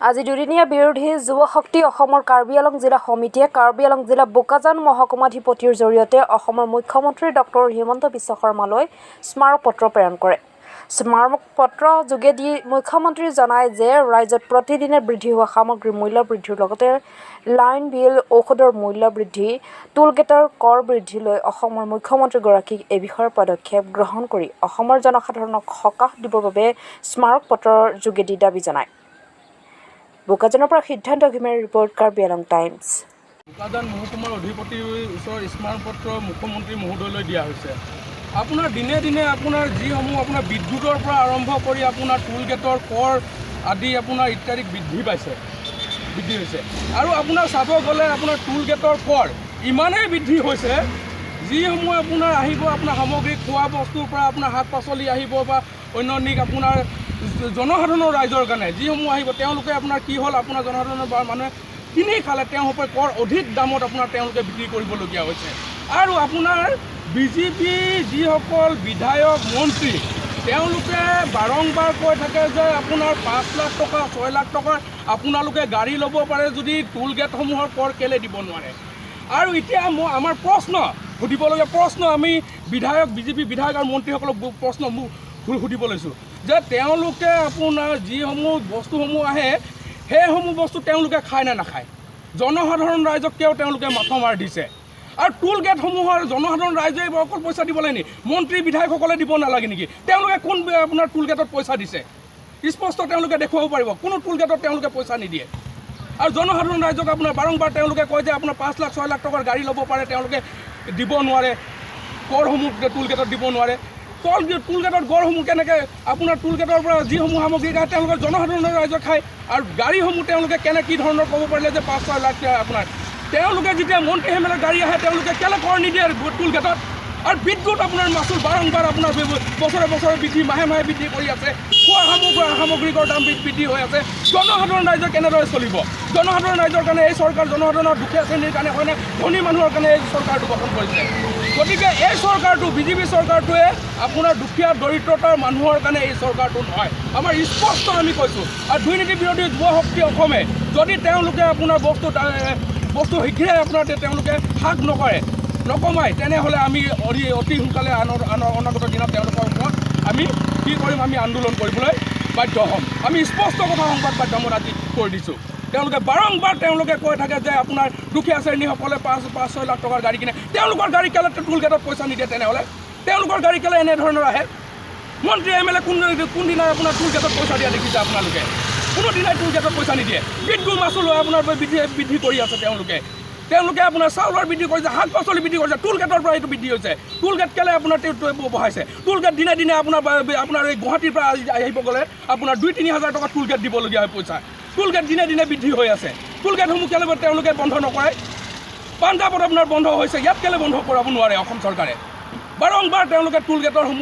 আজি দুদিনীয়া বিৰোধী যুৱ শক্তি অসমৰ কাৰ্বি আংলং জিলা সমিতিয়ে কাৰ্বি আংলং জিলা বোকাজান মহকুমাধিপতিৰ জৰিয়তে অসমৰ মুখ্যমন্ত্ৰী ডক্টৰ হিমন্ত বিশ্ব শৰ্মালৈ স্মাৰক পত্ৰ প্ৰেৰণ কৰে। স্মাৰক পত্ৰ যোগেদি মুখ্যমন্ত্ৰী জনায় যে ৰাজ্যত প্ৰতিদিনে বৃদ্ধি হোৱা সামগ্ৰীৰ মূল্য বৃদ্ধিৰ লগতে লাইন বিল, ঔষধৰ মূল্য বৃদ্ধি, টোল গেটৰ কৰ বৃদ্ধি লৈ অসমৰ মুখ্যমন্ত্ৰীগৰাকীক এই বিষয়ৰ পদক্ষেপ গ্ৰহণ কৰি অসমৰ জনসাধাৰণক সকাহ দিবৰ বাবে স্মাৰক পত্ৰৰ যোগেদি দাবী জনায়। বোকাজানৰ পৰা সিদ্ধান্ত ঘিমেৰ ৰিপৰ্ট, কাৰ্বি আংলং টাইমছ। বোকাজান মহকুমাৰ অধিপতিৰ ওচৰত স্মাৰক পত্ৰ মুখ্যমন্ত্ৰী মহোদয়লৈ দিয়া হৈছে। আপোনাৰ দিনে দিনে আপোনাৰ যিসমূহ আপোনাৰ বিদ্যুতৰ পৰা আৰম্ভ কৰি আপোনাৰ টোল গেটৰ কৰ আদি আপোনাৰ ইত্যাদি বৃদ্ধি হৈছে আৰু আপোনাৰ চাব গ'লে আপোনাৰ টোল গেটৰ কৰ ইমানেই বৃদ্ধি হৈছে, যিসমূহ আপোনাৰ আহিব আপোনাৰ সামগ্ৰী খোৱা বস্তুৰ পৰা আপোনাৰ শাক পাচলি আহিব বা অন্যান্য আপোনাৰ জনসাধাৰণৰ ৰাইজৰ কাৰণে যিসমূহ আহিব, তেওঁলোকে আপোনাৰ কি হ'ল, আপোনাৰ জনসাধাৰণৰ মানুহে কিনি খালে তেওঁলোকে কৰ অধিক দামত আপোনাৰ তেওঁলোকে বিক্ৰী কৰিবলগীয়া হৈছে। আৰু আপোনাৰ বিজেপি যিসকল বিধায়ক মন্ত্ৰী তেওঁলোকে বাৰম্বাৰ কৈ থাকে যে আপোনাৰ 5 লাখ টকা 6 লাখ টকাৰ আপোনালোকে গাড়ী ল'ব পাৰে, যদি টোল গেটসমূহৰ কৰ কেলৈ দিব নোৱাৰে। আৰু এতিয়া আমাৰ প্ৰশ্ন সুধিবলগীয়া প্ৰশ্ন আমি বিজেপি বিধায়ক আৰু মন্ত্ৰীসকলক প্ৰশ্ন সুধিব লৈছোঁ যে তেওঁলোকে আপোনাৰ যিসমূহ বস্তুসমূহ আহে সেইসমূহ বস্তু তেওঁলোকে খায় নে নাখায়, জনসাধাৰণ ৰাইজক কিয় তেওঁলোকে মাথা মাৰ দিছে। আৰু টোল গেটসমূহৰ জনসাধাৰণ ৰাইজে অকল পইচা দিব লাগে নেকি, মন্ত্ৰী বিধায়কসকলে দিব নালাগে নেকি? তেওঁলোকে কোন আপোনাৰ টোল গেটত পইচা দিছে স্পষ্ট তেওঁলোকে দেখুৱাব পাৰিব? কোনো টোল গেটত তেওঁলোকে পইচা নিদিয়ে। আৰু জনসাধাৰণ ৰাইজক আপোনাৰ বাৰম্বাৰ তেওঁলোকে কয় যে আপোনাৰ 5 লাখ 6 লাখ টকাৰ গাড়ী ল'ব পাৰে, তেওঁলোকে দিব নোৱাৰে, কৰসমূহ টোল গেটত দিব নোৱাৰে। টোল গেটৰ গড়সমূহ কেনেকৈ আপোনাৰ টোল গেটৰ পৰা যিসমূহ সামগ্ৰী খায় তেওঁলোকে জনসাধাৰণৰ ৰাইজক খায়, আৰু গাড়ীসমূহ তেওঁলোকে কি ধৰণৰ ক'ব পাৰিলে যে 5-6 লাখ আপোনাৰ তেওঁলোকে যেতিয়া মন্ত্ৰী এমএলএ গাড়ী আহে তেওঁলোকে কেলৈ কৰ নিদিয়ে টোল গেটত। আৰু বিদ্যুৎ আপোনাৰ মাচুল বাৰম্বাৰ আপোনাৰ বছৰে বছৰে বৃদ্ধি, মাহে মাহে বৃদ্ধি কৰি আছে, খোৱা সামগ্ৰীকৰ দাম বৃদ্ধি হৈ আছে। জনসাধাৰণ ৰাইজৰ কেনেদৰে চলিব? জনসাধাৰণ ৰাইজৰ কাৰণে এই চৰকাৰ জনসাধাৰণৰ দুখীয়া শ্ৰেণীৰ কাৰণে হয়নে ধনী মানুহৰ কাৰণে এই চৰকাৰটো গঠন কৰিছে? গতিকে এই চৰকাৰটো বিজেপি চৰকাৰটোৱে আপোনাৰ দুখীয়া দৰিদ্ৰতাৰ মানুহৰ কাৰণে এই চৰকাৰটো নহয়। আমাৰ স্পষ্ট আমি কৈছোঁ। আৰু দুৰ্নীতি বিৰোধী যুৱ শক্তি অসমে যদি তেওঁলোকে আপোনাৰ বস্তু শীঘ্ৰে আপোনাৰ তেওঁলোকে হ্ৰাস নকমায় তেনেহ'লে আমি অতি সোনকালে অনাগত দিনত তেওঁলোকৰ ওপৰত আমি কি কৰিম, আমি আন্দোলন কৰিবলৈ বাধ্য হ'ম। আমি স্পষ্ট কথা সংবাদ মাধ্যমত আজি কৈ দিছোঁ। তেওঁলোকে বাৰম্বাৰ তেওঁলোকে কৈ থাকে যে আপোনাৰ দুখীয়া শ্ৰেণীসকলে 5-6 লাখ টকাৰ গাড়ী কিনে, তেওঁলোকৰ গাড়ী কেলৈ টোল গেটত পইচা নিদিয়ে? তেনেহ'লে তেওঁলোকৰ গাড়ী কেলৈ এনেধৰণৰ আহে? মন্ত্ৰী এমএলএ কোনদিনা আপোনাৰ টোল গেটত পইচা দিয়া দেখিছে আপোনালোকে? কোনোদিনাই টোল গেটত পইচা নিদিয়ে। বিদ্যুৎ মাচুল আপোনাৰ বৃদ্ধি কৰি আছে তেওঁলোকে আপোনাৰ চাউলৰ বৃদ্ধি কৰিছে, শাক পাচলি বৃদ্ধি কৰিছে, টোল গেটৰ পৰা এইটো বৃদ্ধি হৈছে। টোল গেট কেলৈ আপোনাৰ বঢ়াইছে? টোল গেট দিনে দিনে আপোনাৰ এই গুৱাহাটীৰ পৰা আহিব গ'লে আপোনাৰ 2-3 হাজাৰ টকা টোল গেট দিবলগীয়া হয় পইচা। টোল গেট দিনে দিনে বৃদ্ধি হৈ আছে। টোল গেটসমূহ কেলৈ তেওঁলোকে বন্ধ নকৰে? পাঞ্জাৱত আপোনাৰ বন্ধ হৈছে, ইয়াত কেলৈ বন্ধ কৰাব নোৱাৰে অসম চৰকাৰে? বাৰম্বাৰ তেওঁলোকে টোল গেটৰসমূহ